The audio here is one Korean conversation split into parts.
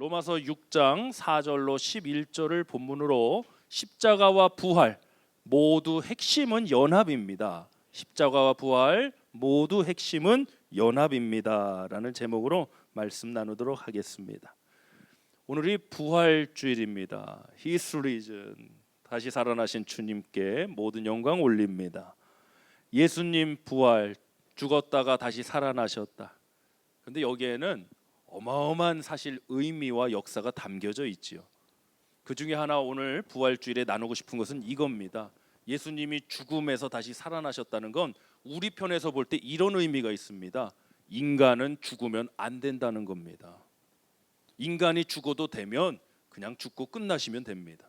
로마서 6장 4절로 11절을 본문으로 십자가와 부활 모두 핵심은 연합입니다. 십자가와 부활 모두 핵심은 연합입니다 라는 제목으로 말씀 나누도록 하겠습니다. 오늘이 부활주일입니다. He's risen. 다시 살아나신 주님께 모든 영광 올립니다. 예수님 부활, 죽었다가 다시 살아나셨다. 근데 여기에는 어마어마한 사실 의미와 역사가 담겨져 있지요. 그 중에 하나 오늘 부활주일에 나누고 싶은 것은 이겁니다. 예수님이 죽음에서 다시 살아나셨다는 건 우리 편에서 볼 때 이런 의미가 있습니다. 인간은 죽으면 안 된다는 겁니다. 인간이 죽어도 되면 그냥 죽고 끝나시면 됩니다.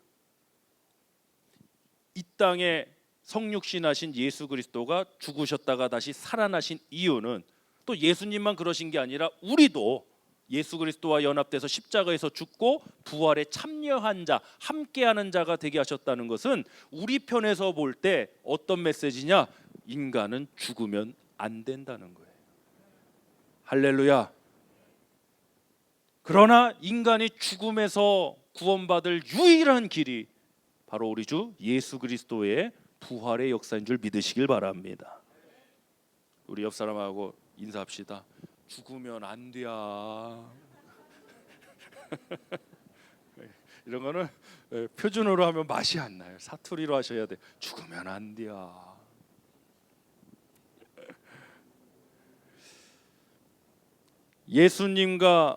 이 땅에 성육신하신 예수 그리스도가 죽으셨다가 다시 살아나신 이유는 또 예수님만 그러신 게 아니라 우리도 예수 그리스도와 연합돼서 십자가에서 죽고 부활에 참여한 자, 함께하는 자가 되게 하셨다는 것은 우리 편에서 볼 때 어떤 메시지냐? 인간은 죽으면 안 된다는 거예요. 할렐루야. 그러나 인간이 죽음에서 구원받을 유일한 길이 바로 우리 주 예수 그리스도의 부활의 역사인 줄 믿으시길 바랍니다. 우리 옆 사람하고 인사합시다. 죽으면 안 돼야. 이런 거는 표준어로 하면 맛이 안 나요. 사투리로 하셔야 돼. 죽으면 안 돼야. 예수님과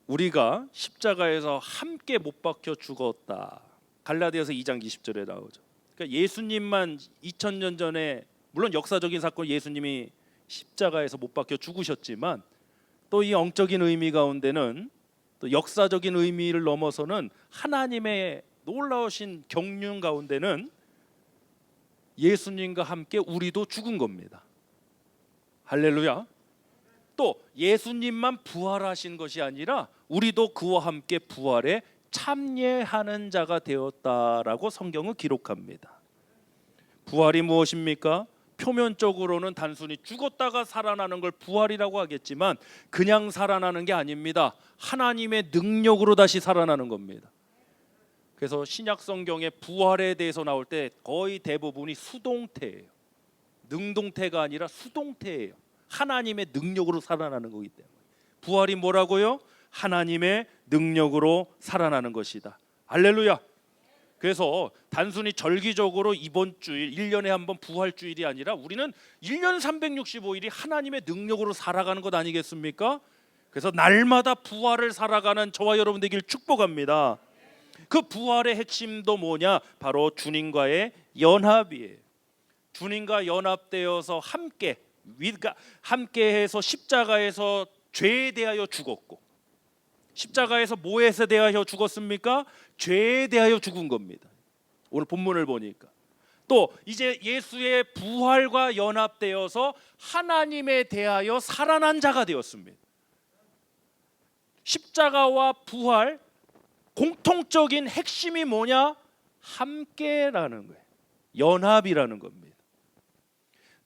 우리가 십자가에서 함께 못 박혀 죽었다. 갈라디아서 2장 20절에 나오죠. 그러니까 예수님만 2000년 전에 물론 역사적인 사건 예수님이 십자가에서 못 박혀 죽으셨지만 또 이 영적인 의미 가운데는 또 역사적인 의미를 넘어서는 하나님의 놀라우신 경륜 가운데는 예수님과 함께 우리도 죽은 겁니다. 할렐루야. 또 예수님만 부활하신 것이 아니라 우리도 그와 함께 부활에 참여하는 자가 되었다라고 성경은 기록합니다. 부활이 무엇입니까? 표면적으로는 단순히 죽었다가 살아나는 걸 부활이라고 하겠지만 그냥 살아나는 게 아닙니다. 하나님의 능력으로 다시 살아나는 겁니다. 그래서 신약 성경에 부활에 대해서 나올 때 거의 대부분이 수동태예요. 능동태가 아니라 수동태예요. 하나님의 능력으로 살아나는 거기 때문에. 부활이 뭐라고요? 하나님의 능력으로 살아나는 것이다. 할렐루야. 그래서 단순히 절기적으로 이번 주일 1년에 한 번 부활주일이 아니라 우리는 1년 365일이 하나님의 능력으로 살아가는 것 아니겠습니까? 그래서 날마다 부활을 살아가는 저와 여러분 되길 축복합니다. 그 부활의 핵심도 뭐냐? 바로 주님과의 연합이에요. 주님과 연합되어서 함께해서 십자가에서 죄에 대하여 죽었고 십자가에서 뭐에서 대하여 죽었습니까? 죄에 대하여 죽은 겁니다. 오늘 본문을 보니까 또 이제 예수의 부활과 연합되어서 하나님에 대하여 살아난 자가 되었습니다. 십자가와 부활 공통적인 핵심이 뭐냐? 함께라는 거예요. 연합이라는 겁니다.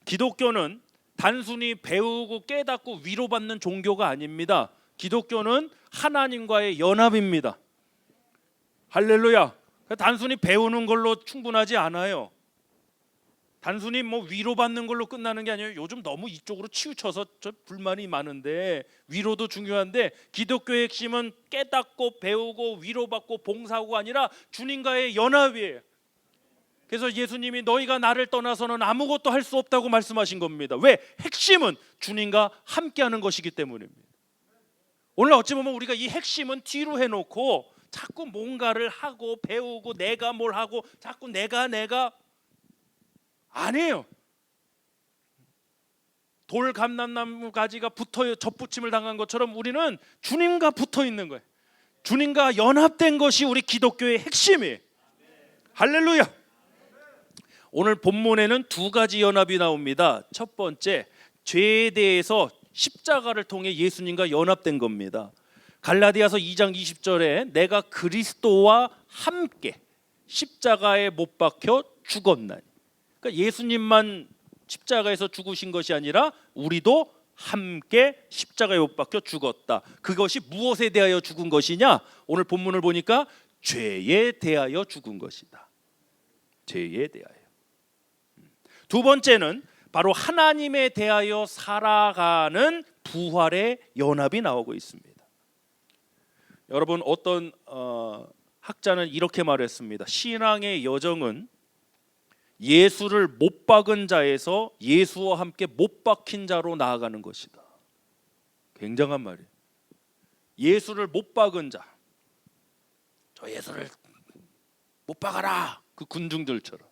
기독교는 단순히 배우고 깨닫고 위로받는 종교가 아닙니다. 기독교는 하나님과의 연합입니다. 할렐루야. 단순히 배우는 걸로 충분하지 않아요. 단순히 뭐 위로받는 걸로 끝나는 게 아니에요. 요즘 너무 이쪽으로 치우쳐서 저 불만이 많은데 위로도 중요한데 기독교의 핵심은 깨닫고 배우고 위로받고 봉사하고 아니라 주님과의 연합이에요. 그래서 예수님이 너희가 나를 떠나서는 아무것도 할 수 없다고 말씀하신 겁니다. 왜? 핵심은 주님과 함께하는 것이기 때문입니다. 오늘 어찌 보면 우리가 이 핵심은 뒤로 해놓고 자꾸 뭔가를 하고 배우고 내가 뭘 하고 자꾸 내가 안 해요. 돌 감람나무 가지가 붙어 접붙임을 당한 것처럼 우리는 주님과 붙어 있는 거예요. 주님과 연합된 것이 우리 기독교의 핵심이에요. 할렐루야. 오늘 본문에는 두 가지 연합이 나옵니다. 첫 번째, 죄에 대해서 십자가를 통해 예수님과 연합된 겁니다. 갈라디아서 2장 20절에 내가 그리스도와 함께 십자가에 못 박혀 죽었나니. 그러니까 예수님만 십자가에서 죽으신 것이 아니라 우리도 함께 십자가에 못 박혀 죽었다. 그것이 무엇에 대하여 죽은 것이냐? 오늘 본문을 보니까 죄에 대하여 죽은 것이다. 죄에 대하여. 두 번째는 바로 하나님에 대하여 살아가는 부활의 연합이 나오고 있습니다. 여러분, 어떤 학자는 이렇게 말했습니다. 신앙의 여정은 예수를 못 박은 자에서 예수와 함께 못 박힌 자로 나아가는 것이다. 굉장한 말이에요. 예수를 못 박은 자, 저 예수를 못 박아라, 그 군중들처럼.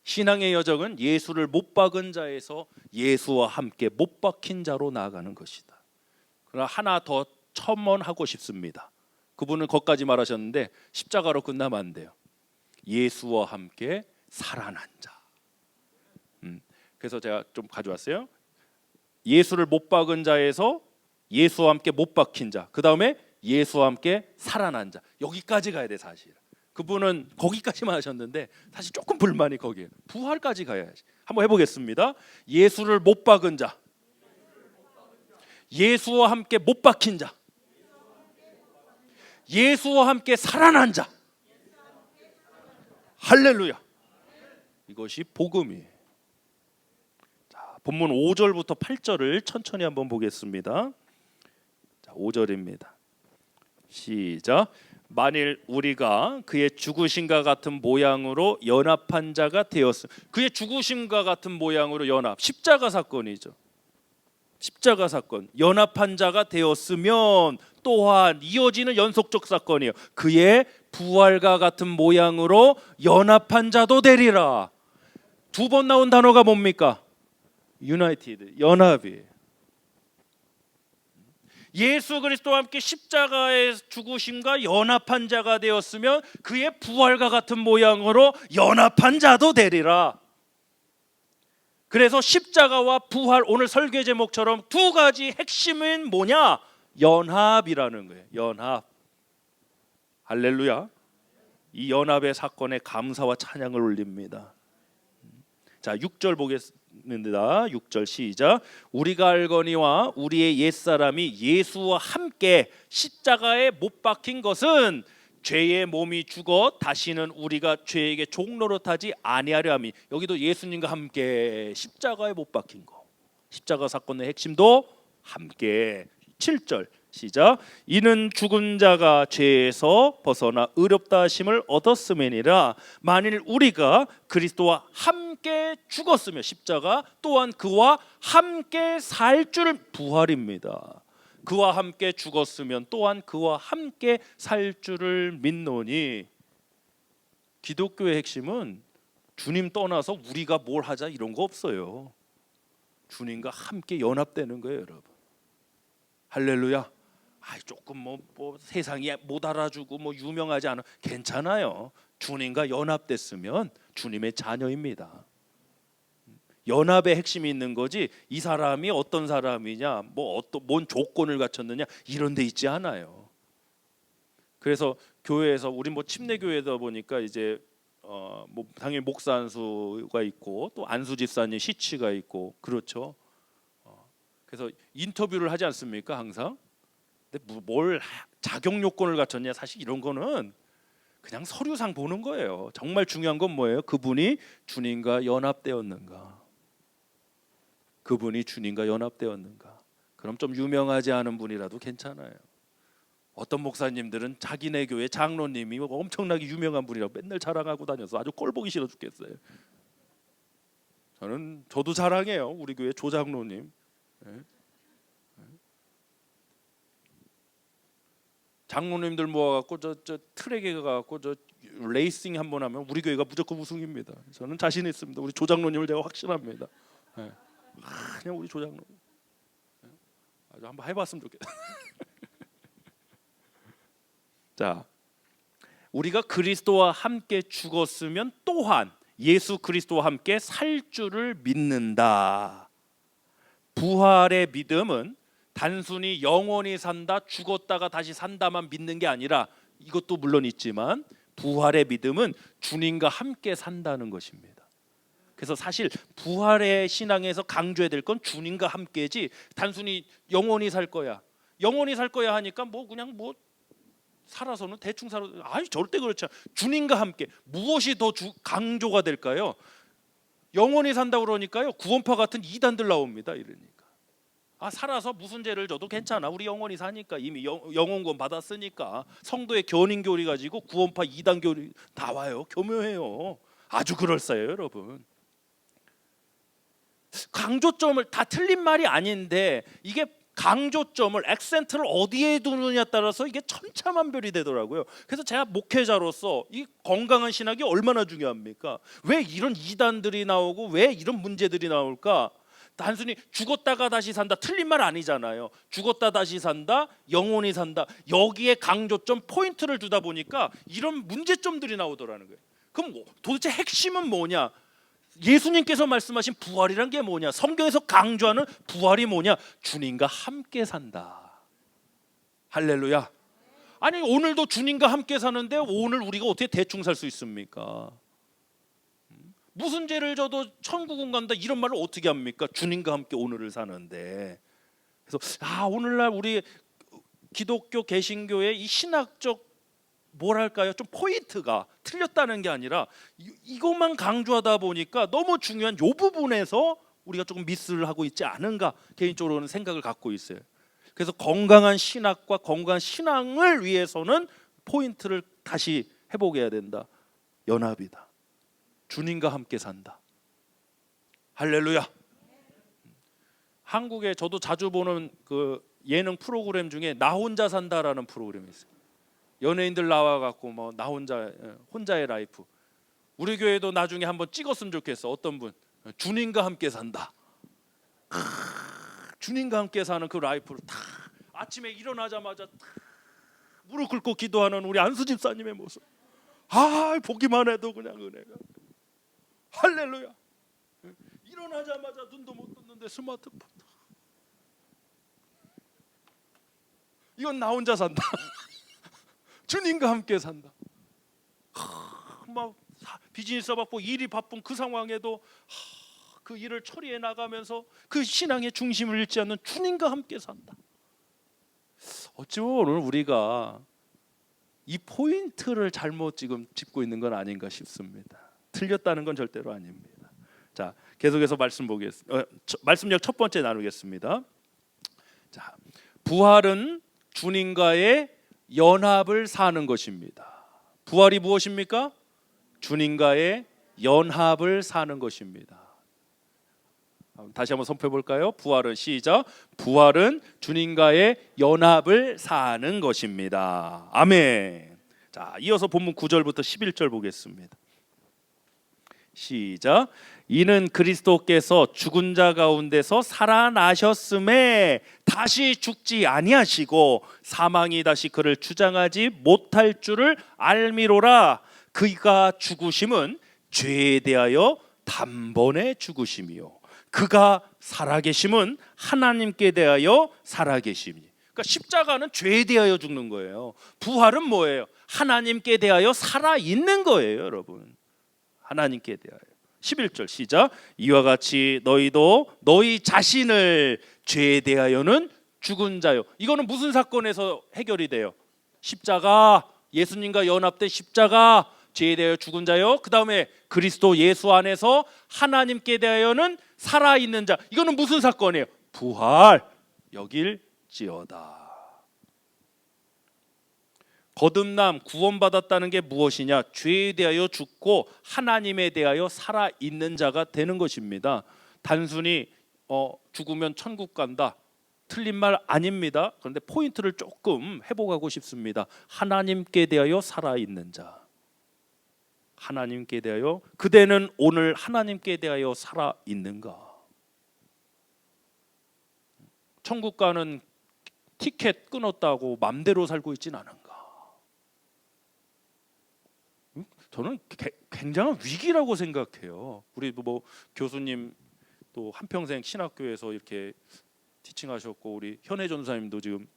신앙의 여정은 예수를 못 박은 자에서 예수와 함께 못 박힌 자로 나아가는 것이다. 그러나 하나 더 첨언하고 싶습니다. 그분은 거기까지 말하셨는데 십자가로 끝나면 안 돼요. 예수와 함께 살아난 자. 그래서 제가 좀 가져왔어요. 예수를 못 박은 자에서 예수와 함께 못 박힌 자. 그 다음에 예수와 함께 살아난 자. 여기까지 가야 돼 사실. 그분은 거기까지만 하셨는데 사실 조금 불만이 거기에요. 부활까지 가야지. 한번 해보겠습니다. 예수를 못 박은 자, 예수와 함께 못 박힌 자, 예수와 함께 살아난 자. 할렐루야. 이것이 복음이에요. 자, 본문 5절부터 8절을 천천히 한번 보겠습니다. 자, 5절입니다. 시작. 만일 우리가 그의 죽으심과 같은 모양으로 연합한 자가 되었으면, 그의 죽으심과 같은 모양으로 연합, 십자가 사건이죠. 십자가 사건, 연합한 자가 되었으면 또한 이어지는 연속적 사건이에요. 그의 부활과 같은 모양으로 연합한 자도 되리라. 두 번 나온 단어가 뭡니까? 유나이티드, 연합이에요. 예수 그리스도와 함께 십자가의 죽으심과 연합한 자가 되었으면 그의 부활과 같은 모양으로 연합한 자도 되리라. 그래서 십자가와 부활, 오늘 설교 제목처럼 두 가지 핵심은 뭐냐? 연합이라는 거예요. 연합. 할렐루야. 이 연합의 사건에 감사와 찬양을 올립니다. 자, 6절 보겠습니다. 6절 시작. 우리가 알거니와 우리의 옛사람이 예수와 함께 십자가에 못 박힌 것은 죄의 몸이 죽어 다시는 우리가 죄에게 종노릇하지 아니하려 함이. 여기도 예수님과 함께 십자가에 못 박힌 거. 십자가 사건의 핵심도 함께. 7절 시작. 이는 죽은 자가 죄에서 벗어나 의롭다 하심을 얻었음이니라. 만일 우리가 그리스도와 함께 죽었으며, 십자가, 또한 그와 함께 살 줄을, 부활입니다. 그와 함께 죽었으면 또한 그와 함께 살 줄을 믿노니. 기독교의 핵심은 주님 떠나서 우리가 뭘 하자 이런 거 없어요. 주님과 함께 연합되는 거예요, 여러분. 할렐루야. 조금 뭐 세상이 못 알아주고 뭐 유명하지 않아, 괜찮아요. 주님과 연합됐으면 주님의 자녀입니다. 연합의 핵심이 있는 거지, 이 사람이 어떤 사람이냐, 뭔 조건을 갖췄느냐 이런 데 있지 않아요. 그래서 교회에서, 우리 침례 교회다 보니까 이제 당연히 목사 안수가 있고 또 안수 집사님 시치가 있고, 그렇죠. 그래서 인터뷰를 하지 않습니까 항상. 근데 뭘 자격 요건을 갖췄냐, 사실 이런 거는 그냥 서류상 보는 거예요. 정말 중요한 건 뭐예요? 그분이 주님과 연합되었는가. 그분이 주님과 연합되었는가. 그럼 좀 유명하지 않은 분이라도 괜찮아요. 어떤 목사님들은 자기네 교회 장로님이 엄청나게 유명한 분이라고 맨날 자랑하고 다녀서 아주 꼴보기 싫어 죽겠어요. 저도 자랑해요. 우리 교회 조장로님. 장로님들 모아갖고 저 트랙에 가갖고 저 레이싱 한번 하면 우리 교회가 무조건 우승입니다. 저는 자신 있습니다. 우리 조장로님을 제가 확신합니다. 그냥 우리 조장로 아주 한번 해봤으면 좋겠다. 자, 우리가 그리스도와 함께 죽었으면 또한 예수 그리스도와 함께 살 줄을 믿는다. 부활의 믿음은 단순히 영원히 산다, 죽었다가 다시 산다만 믿는 게 아니라, 이것도 물론 있지만 부활의 믿음은 주님과 함께 산다는 것입니다. 그래서 사실 부활의 신앙에서 강조해야 될 건 주님과 함께지 단순히 영원히 살 거야, 영원히 살 거야 하니까 뭐 그냥 뭐 살아서는 대충 살아. 아니 절대 그렇지 않아. 주님과 함께 무엇이 더 강조가 될까요? 영원히 산다 그러니까요 구원파 같은 이단들 나옵니다. 이러니까 살아서 무슨 죄를 져도 괜찮아, 우리 영원히 사니까, 이미 영원권 받았으니까. 성도의 견인교리 가지고 구원파 이단 교리 나와요. 교묘해요. 아주 그럴싸해요 여러분. 강조점을, 다 틀린 말이 아닌데 이게 강조점을, 액센트를 어디에 두느냐에 따라서 이게 천차만별이 되더라고요. 그래서 제가 목회자로서 이 건강한 신학이 얼마나 중요합니까? 왜 이런 이단들이 나오고 왜 이런 문제들이 나올까? 단순히 죽었다가 다시 산다, 틀린 말 아니잖아요. 죽었다 다시 산다, 영원히 산다, 여기에 강조점 포인트를 두다 보니까 이런 문제점들이 나오더라는 거예요. 그럼 도대체 핵심은 뭐냐? 예수님께서 말씀하신 부활이란 게 뭐냐? 성경에서 강조하는 부활이 뭐냐? 주님과 함께 산다. 할렐루야. 아니 오늘도 주님과 함께 사는데 오늘 우리가 어떻게 대충 살 수 있습니까? 무슨 죄를 져도 천국은 간다 이런 말을 어떻게 합니까? 주님과 함께 오늘을 사는데. 그래서 오늘날 우리 기독교 개신교의 이 신학적 뭐랄까요, 좀 포인트가 틀렸다는 게 아니라 이것만 강조하다 보니까 너무 중요한 이 부분에서 우리가 조금 미스를 하고 있지 않은가, 개인적으로는 생각을 갖고 있어요. 그래서 건강한 신학과 건강한 신앙을 위해서는 포인트를 다시 회복해야 된다. 연합이다. 주님과 함께 산다. 할렐루야. 한국에 저도 자주 보는 그 예능 프로그램 중에 나 혼자 산다라는 프로그램이 있어요. 연예인들 나와갖고 뭐 나 혼자의 라이프. 우리 교회도 나중에 한번 찍었으면 좋겠어. 어떤 분 주님과 함께 산다. 주님과 함께 사는 그 라이프를 다 아침에 일어나자마자 무릎 꿇고 기도하는 우리 안수 집사님의 모습. 보기만 해도 그냥 은혜가. 할렐루야. 일어나자마자 눈도 못 떴는데 스마트폰. 이건 나 혼자 산다. 주님과 함께 산다. 막 비즈니스 받고 일이 바쁜 그 상황에도 그 일을 처리해 나가면서 그 신앙의 중심을 잃지 않는 주님과 함께 산다. 어찌보면 오늘 우리가 이 포인트를 잘못 지금 짚고 있는 건 아닌가 싶습니다. 틀렸다는 건 절대로 아닙니다. 자, 계속해서 말씀력 첫 번째 나누겠습니다. 자, 부활은 주님과의 연합을 사는 것입니다. 부활이 무엇입니까? 주님과의 연합을 사는 것입니다. 다시 한번 선포해 볼까요? 부활은 시작. 부활은 주님과의 연합을 사는 것입니다. 아멘. 자, 이어서 본문 9절부터 11절 보겠습니다. 시작. 이는 그리스도께서 죽은 자 가운데서 살아나셨음에 다시 죽지 아니하시고 사망이 다시 그를 주장하지 못할 줄을 알미로라. 그가 죽으심은 죄에 대하여 단번에 죽으심이요 그가 살아계심은 하나님께 대하여 살아계심이. 그러니까 십자가는 죄에 대하여 죽는 거예요. 부활은 뭐예요? 하나님께 대하여 살아있는 거예요 여러분. 하나님께 대하여. 11절 시작. 이와 같이 너희도 너희 자신을 죄에 대하여는 죽은 자요. 이거는 무슨 사건에서 해결이 돼요? 십자가, 예수님과 연합된 십자가, 죄에 대하여 죽은 자요. 그 다음에 그리스도 예수 안에서 하나님께 대하여는 살아있는 자. 이거는 무슨 사건이에요? 부활. 여길지어다. 거듭남, 구원받았다는 게 무엇이냐? 죄에 대하여 죽고 하나님에 대하여 살아있는 자가 되는 것입니다. 단순히 죽으면 천국 간다, 틀린 말 아닙니다. 그런데 포인트를 조금 회복하고 싶습니다. 하나님께 대하여 살아있는 자. 하나님께 대하여, 그대는 오늘 하나님께 대하여 살아있는가? 천국 가는 티켓 끊었다고 맘대로 살고 있진 않은가? 저는 굉장한 위기라고 생각해요. 우리 뭐 교수님 또 한평생 신학교에서 이렇게 티칭하셨고, 우리 현혜 전사님도 지금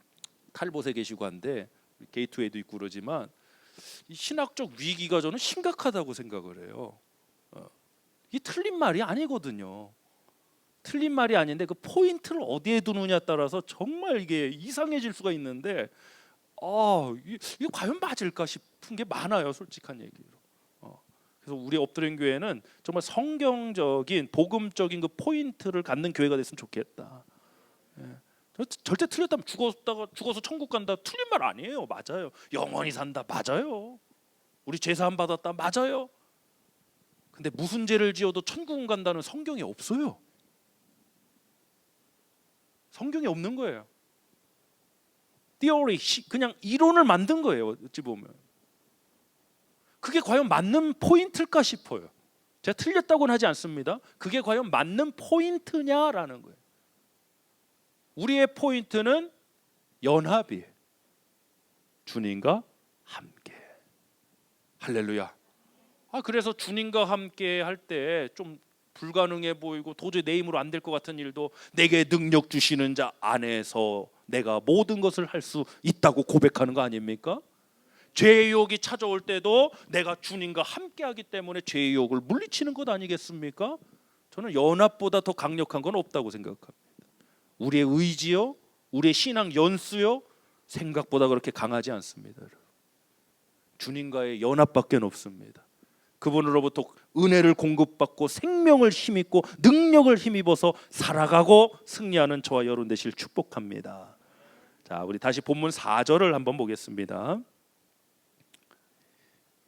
탈봇에 계시고 한데 게이트웨이도 있고 그러지만 이 신학적 위기가 저는 심각하다고 생각을 해요. 이 틀린 말이 아니거든요. 틀린 말이 아닌데 그 포인트를 어디에 두느냐에 따라서 정말 이게 이상해질 수가 있는데 이게 과연 맞을까 싶은 게 많아요, 솔직한 얘기로. 그래서 우리 엎드린 교회는 정말 성경적인 복음적인 그 포인트를 갖는 교회가 됐으면 좋겠다. 절대 틀렸다면 죽어서 천국 간다, 틀린 말 아니에요. 맞아요. 영원히 산다, 맞아요. 우리 죄사함 받았다, 맞아요. 근데 무슨 죄를 지어도 천국은 간다는 성경에 없어요. 성경에 없는 거예요. 티어리, 그냥 이론을 만든 거예요. 어찌 보면 그게 과연 맞는 포인트일까 싶어요. 제가 틀렸다고는 하지 않습니다. 그게 과연 맞는 포인트냐라는 거예요. 우리의 포인트는 연합이에요. 주님과 함께. 할렐루야. 그래서 주님과 함께 할 때 좀 불가능해 보이고 도저히 내 힘으로 안 될 것 같은 일도 내게 능력 주시는 자 안에서 내가 모든 것을 할 수 있다고 고백하는 거 아닙니까? 죄의 유혹이 찾아올 때도 내가 주님과 함께하기 때문에 죄의 유혹을 물리치는 것 아니겠습니까? 저는 연합보다 더 강력한 건 없다고 생각합니다. 우리의 의지요, 우리의 신앙 연수요, 생각보다 그렇게 강하지 않습니다. 주님과의 연합밖에 없습니다. 그분으로부터 은혜를 공급받고 생명을 힘입고 능력을 힘입어서 살아가고 승리하는 저와 여러분 되실 축복합니다. 자, 우리 다시 본문 4절을 한번 보겠습니다.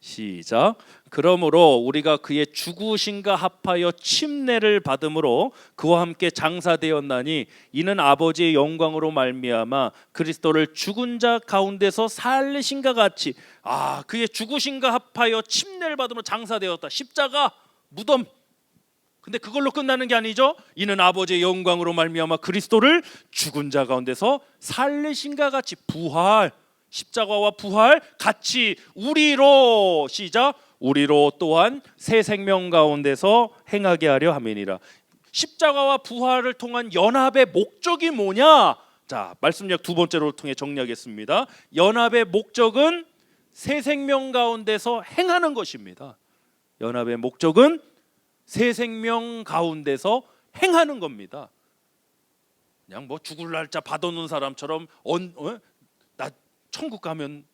시작. 그러므로 우리가 그의 죽으심과 합하여 침례를 받음으로 그와 함께 장사되었나니 이는 아버지의 영광으로 말미암아 그리스도를 죽은 자 가운데서 살리신과 같이. 그의 죽으심과 합하여 침례를 받음으로 장사되었다. 십자가, 무덤. 근데 그걸로 끝나는 게 아니죠. 이는 아버지의 영광으로 말미암아 그리스도를 죽은 자 가운데서 살리신과 같이. 부활, 십자가와 부활 같이 우리로, 시작, 우리로 또한 새 생명 가운데서 행하게 하려 함이니라. 십자가와 부활을 통한 연합의 목적이 뭐냐? 자, 말씀 약 두 번째로 통해 정리하겠습니다. 연합의 목적은 새 생명 가운데서 행하는 것입니다. 연합의 목적은 새 생명 가운데서 행하는 겁니다. 그냥 뭐 죽을 날짜 받아놓은 사람처럼 나 천국 가면,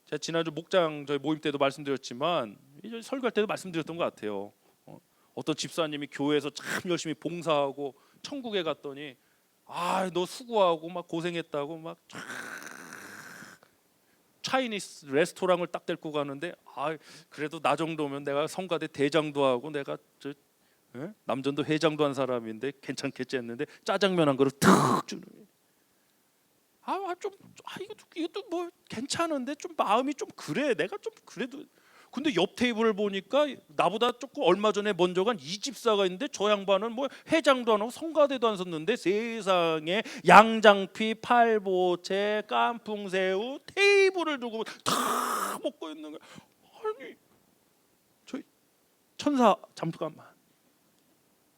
제가 지난주 목장 저희 모임 때도 말씀드렸지만 이제 설교할 때도 말씀드렸던 것 같아요. 어떤 집사님이 교회에서 참 열심히 봉사하고 천국에 갔더니 너 수고하고 막 고생했다고 막 차이니스 레스토랑을 딱 데리고 가는데 그래도 나 정도면 내가 성가대 대장도 하고 내가 남전도 회장도 한 사람인데 괜찮겠지 했는데 짜장면 한 그릇 탁 주는 거예요. 이것도 뭐 괜찮은데 좀 마음이 좀 그래. 내가 좀 그래도. 근데 옆 테이블을 보니까 나보다 조금 얼마 전에 먼저 간 이 집사가 있는데 저 양반은 뭐 회장도 안 하고 성가대도 안 섰는데 세상에 양장피, 팔보채, 깐풍새우 테이블을 두고 다 먹고 있는 거야. 아니 저 천사, 잠깐만.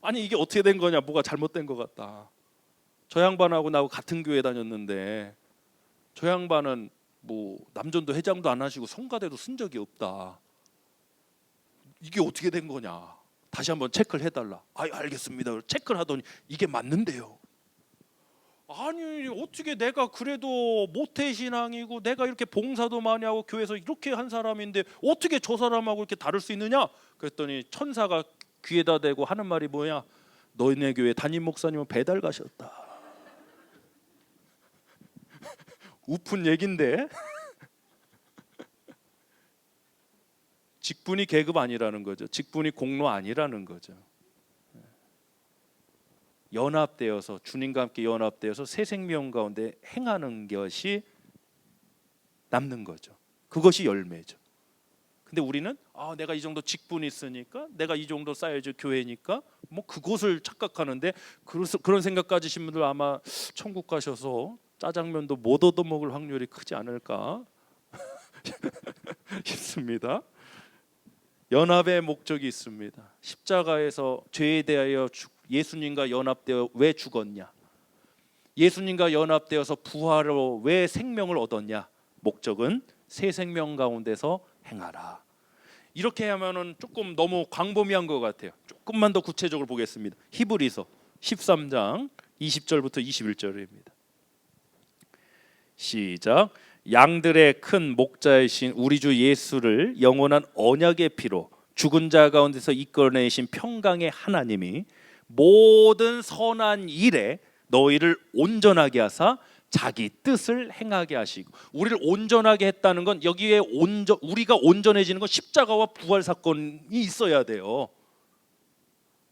아니 이게 어떻게 된 거냐? 뭐가 잘못된 것 같다. 저 양반하고 나하고 같은 교회 다녔는데 저 양반은 뭐 남전도 회장도 안 하시고 성가대도 쓴 적이 없다. 이게 어떻게 된 거냐? 다시 한번 체크를 해달라. 알겠습니다. 체크를 하더니 이게 맞는데요. 아니 어떻게 내가 그래도 모태신앙이고 내가 이렇게 봉사도 많이 하고 교회에서 이렇게 한 사람인데 어떻게 저 사람하고 이렇게 다를 수 있느냐? 그랬더니 천사가 귀에다 대고 하는 말이 뭐냐? 너희네 교회 담임 목사님은 배달 가셨다. 우픈 얘긴데 직분이 계급 아니라는 거죠. 직분이 공로 아니라는 거죠. 연합되어서 주님과 함께 연합되어서 새 생명 가운데 행하는 것이 남는 거죠. 그것이 열매죠. 근데 우리는 내가 이 정도 직분이 있으니까 내가 이 정도 사이즈 교회니까 뭐 그것을 착각하는데 그런 생각 가지신 분들 아마 천국 가셔서 짜장면도 못 얻어먹을 확률이 크지 않을까 싶습니다. 연합의 목적이 있습니다. 십자가에서 죄에 대하여 예수님과 연합되어 왜 죽었냐? 예수님과 연합되어서 부활로 왜 생명을 얻었냐? 목적은 새 생명 가운데서 행하라. 이렇게 하면은 조금 너무 광범위한 것 같아요. 조금만 더 구체적으로 보겠습니다. 히브리서 13장 20절부터 21절입니다. 시작. 양들의 큰 목자이신 우리 주 예수를 영원한 언약의 피로 죽은 자 가운데서 이끌어내신 평강의 하나님이 모든 선한 일에 너희를 온전하게 하사 자기 뜻을 행하게 하시고, 우리를 온전하게 했다는 건 여기에 우리가 온전해지는 건 십자가와 부활 사건이 있어야 돼요.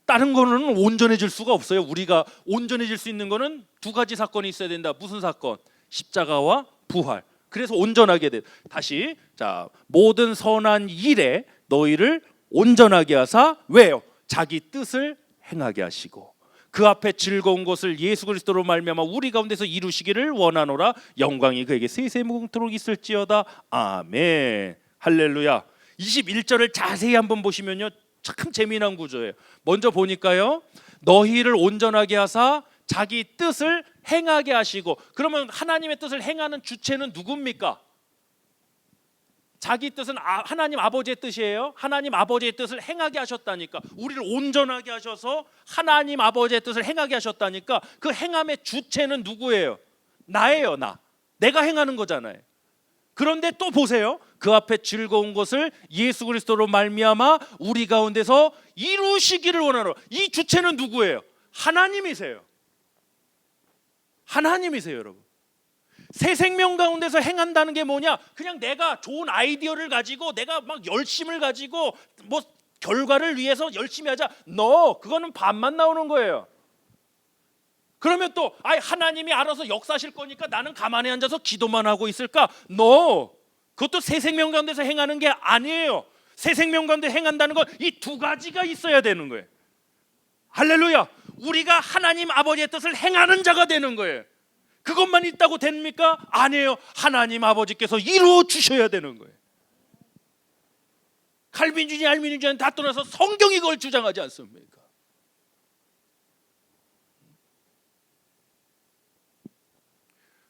다른 거는 온전해질 수가 없어요. 우리가 온전해질 수 있는 거는 두 가지 사건이 있어야 된다. 무슨 사건? 십자가와 부활. 그래서 온전하게 돼. 다시 자, 모든 선한 일에 너희를 온전하게 하사 왜요? 자기 뜻을 행하게 하시고 그 앞에 즐거운 것을 예수 그리스도로 말미암아 우리 가운데서 이루시기를 원하노라. 영광이 그에게 세세무궁토록 있을지어다. 아멘. 할렐루야. 21절을 자세히 한번 보시면요, 참 재미난 구조예요. 먼저 보니까요, 너희를 온전하게 하사 자기 뜻을 행하게 하시고, 그러면 하나님의 뜻을 행하는 주체는 누굽니까? 자기 뜻은 하나님 아버지의 뜻이에요. 하나님 아버지의 뜻을 행하게 하셨다니까. 우리를 온전하게 하셔서 하나님 아버지의 뜻을 행하게 하셨다니까. 그 행함의 주체는 누구예요? 나예요. 내가 행하는 거잖아요. 그런데 또 보세요. 그 앞에 즐거운 것을 예수 그리스도로 말미암아 우리 가운데서 이루시기를 원하노라. 이 주체는 누구예요? 하나님이세요. 하나님이세요, 여러분. 새 생명 가운데서 행한다는 게 뭐냐? 그냥 내가 좋은 아이디어를 가지고 내가 막 열심을 가지고 뭐 결과를 위해서 열심히 하자. 그거는 반만 나오는 거예요. 그러면 또 하나님이 알아서 역사하실 거니까 나는 가만히 앉아서 기도만 하고 있을까? 그것도 새 생명 가운데서 행하는 게 아니에요. 새 생명 가운데 행한다는 건 이 두 가지가 있어야 되는 거예요. 할렐루야. 우리가 하나님 아버지의 뜻을 행하는 자가 되는 거예요. 그것만 있다고 됩니까? 아니에요. 하나님 아버지께서 이루어 주셔야 되는 거예요. 칼빈주의, 알미니주의는 다 떠나서 성경이 그걸 주장하지 않습니까?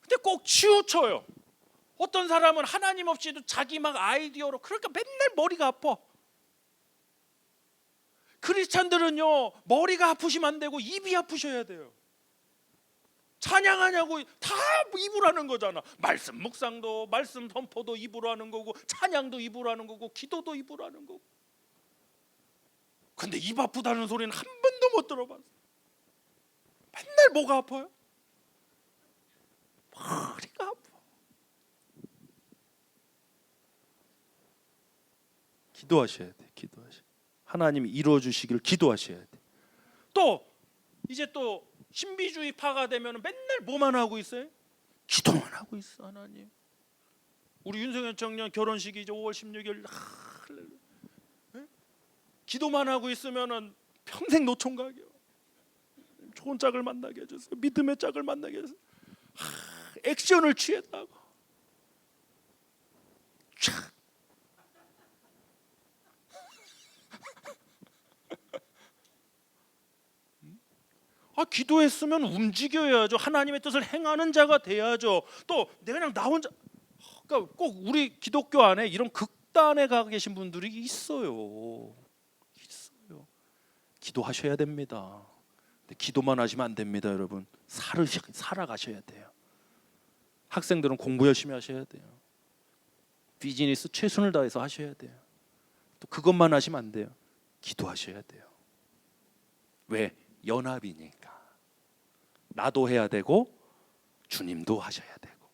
근데 꼭 치우쳐요. 어떤 사람은 하나님 없이도 자기 막 아이디어로, 그러니까 맨날 머리가 아파. 크리스찬들은요, 머리가 아프시면 안 되고 입이 아프셔야 돼요. 찬양하냐고 다 입으로 하는 거잖아. 말씀 묵상도, 말씀 선포도 입으로 하는 거고, 찬양도 입으로 하는 거고, 기도도 입으로 하는 거고. 근데 입 아프다는 소리는 한 번도 못 들어봤어. 맨날 뭐가 아파요? 머리가 아파. 기도하셔야 돼. 기도하셔야 돼. 하나님이 이루어 주시기를 기도하셔야 돼. 또 이제 또 신비주의 파가 되면 맨날 뭐만 하고 있어요? 기도만 하고 있어. 하나님, 우리 윤석열 청년 결혼식이 이제 5월 16일 기도만 하고 있으면은 평생 노총각이요. 좋은 짝을 만나게 해주세요. 믿음의 짝을 만나게 해주세요. 액션을 취했다고. 기도했으면 움직여야죠. 하나님의 뜻을 행하는 자가 돼야죠. 또 내가 그냥 나 혼자, 그러니까 꼭 우리 기독교 안에 이런 극단에 가 계신 분들이 있어요. 기도하셔야 됩니다. 근데 기도만 하시면 안 됩니다, 여러분. 살아가셔야 돼요. 학생들은 공부 열심히 하셔야 돼요. 비즈니스 최선을 다해서 하셔야 돼요. 또 그것만 하시면 안 돼요. 기도하셔야 돼요. 왜? 연합이니까. 나도 해야 되고 주님도 하셔야 되고.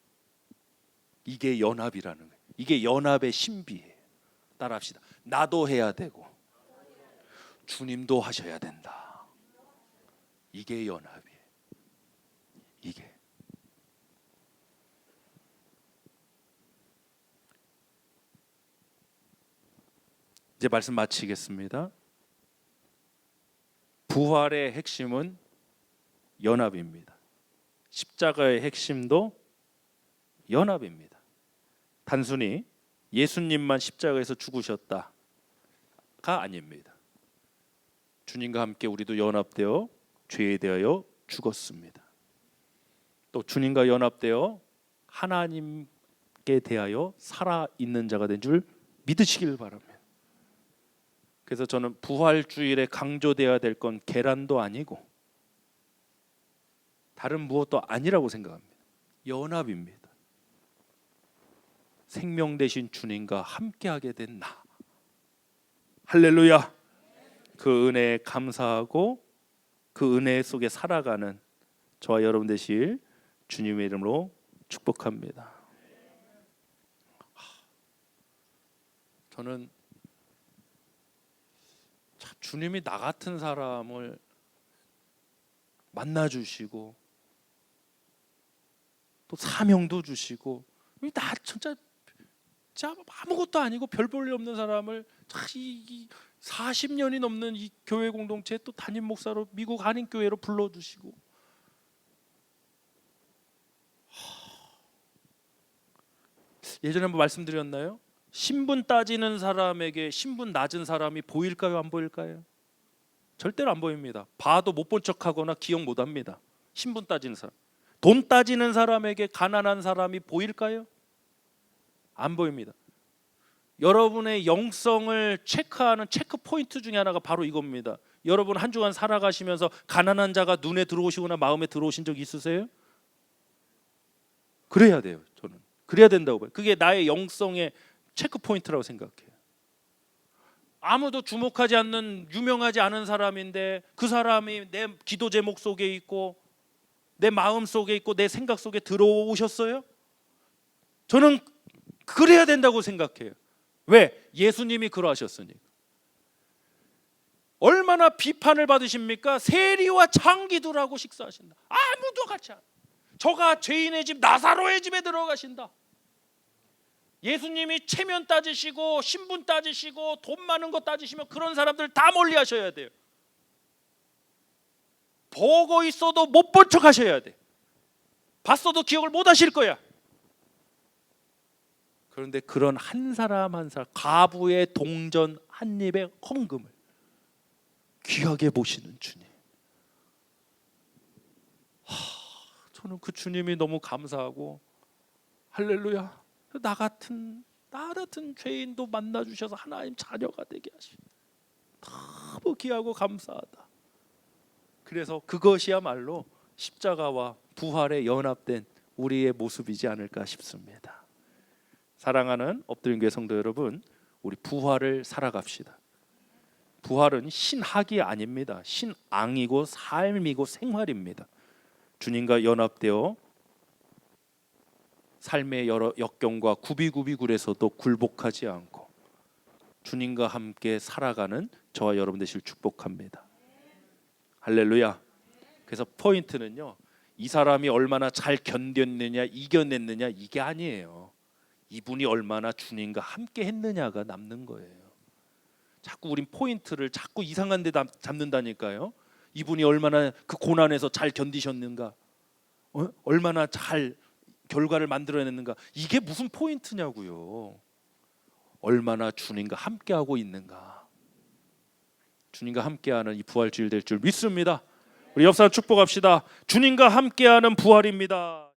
이게 연합이라는 거예요. 이게 연합의 신비예요. 따라합시다. 나도 해야 되고 주님도 하셔야 된다. 이게 연합이에요. 이게. 이제 말씀 마치겠습니다. 부활의 핵심은 연합입니다. 십자가의 핵심도 연합입니다. 단순히 예수님만 십자가에서 죽으셨다가 아닙니다. 주님과 함께 우리도 연합되어 죄에 대하여 죽었습니다. 또 주님과 연합되어 하나님께 대하여 살아있는 자가 된 줄 믿으시길 바랍니다. 그래서 저는 부활주일에 강조되어야 될 건 계란도 아니고 다른 무엇도 아니라고 생각합니다. 연합입니다. 생명 되신 주님과 함께하게 된 나. 할렐루야. 그 은혜에 감사하고 그 은혜 속에 살아가는 저와 여러분 되실 주님의 이름으로 축복합니다. 저는 참 주님이 나 같은 사람을 만나 주시고 또 사명도 주시고, 나 진짜 아무것도 아니고 별 볼 일 없는 사람을 40년이 넘는 이 교회 공동체에 또 담임 목사로 미국 한인교회로 불러주시고, 예전에 한번 말씀드렸나요? 신분 따지는 사람에게 신분 낮은 사람이 보일까요, 안 보일까요? 절대로 안 보입니다. 봐도 못 본 척하거나 기억 못 합니다. 신분 따지는 사람. 돈 따지는 사람에게 가난한 사람이 보일까요? 안 보입니다. 여러분의 영성을 체크하는 체크 포인트 중에 하나가 바로 이겁니다. 여러분 한 주간 살아가시면서 가난한 자가 눈에 들어오시거나 마음에 들어오신 적 있으세요? 그래야 돼요. 저는 그래야 된다고 봐요. 그게 나의 영성의 체크 포인트라고 생각해요. 아무도 주목하지 않는 유명하지 않은 사람인데 그 사람이 내 기도 제목 속에 있고 내 마음 속에 있고 내 생각 속에 들어오셨어요? 저는 그래야 된다고 생각해요. 왜? 예수님이 그러하셨으니까. 얼마나 비판을 받으십니까? 세리와 창기들하고 식사하신다. 아무도 같이 안. 저가 죄인의 집 나사로의 집에 들어가신다. 예수님이 체면 따지시고 신분 따지시고 돈 많은 거 따지시면 그런 사람들 다 멀리하셔야 돼요. 보고 있어도 못 본 척 하셔야 돼. 봤어도 기억을 못 하실 거야. 그런데 그런 한 사람 한 사람, 과부의 동전 한 입의 헌금을 귀하게 보시는 주님. 저는 그 주님이 너무 감사하고, 할렐루야. 나 같은 죄인도 만나 주셔서 하나님 자녀가 되게 하시. 너무 귀하고 감사하다. 그래서 그것이야말로 십자가와 부활에 연합된 우리의 모습이지 않을까 싶습니다. 사랑하는 엎드린 교회 성도 여러분, 우리 부활을 살아갑시다. 부활은 신학이 아닙니다. 신앙이고 삶이고 생활입니다. 주님과 연합되어 삶의 여러 역경과 구비구비굴에서도 굴복하지 않고 주님과 함께 살아가는 저와 여러분 되실 축복합니다. 할렐루야. 그래서 포인트는요, 이 사람이 얼마나 잘 견뎠느냐, 이겨냈느냐, 이게 아니에요. 이분이 얼마나 주님과 함께 했느냐가 남는 거예요. 자꾸 우린 포인트를 자꾸 이상한 데 잡는다니까요. 이분이 얼마나 그 고난에서 잘 견디셨는가, 얼마나 잘 결과를 만들어냈는가, 이게 무슨 포인트냐고요. 얼마나 주님과 함께하고 있는가. 주님과 함께하는 이 부활주일 될 줄 믿습니다. 우리 옆 사람 축복합시다. 주님과 함께하는 부활입니다.